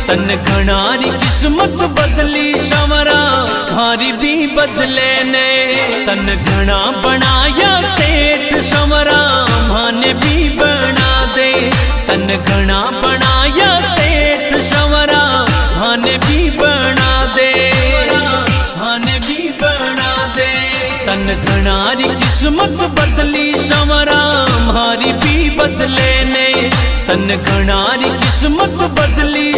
तन घणारी किस्मत बदली संवरा मारी भी बदले ने। तन घना बनाया सेठ संवरा माने भी बना दे। तन घना बनाया सेठ संवरा माने भी बना दे, माने भी बना दे। तन घणारी किस्मत बदली संवरा मारी भी बदले ने। तन घणारी किस्मत बदली।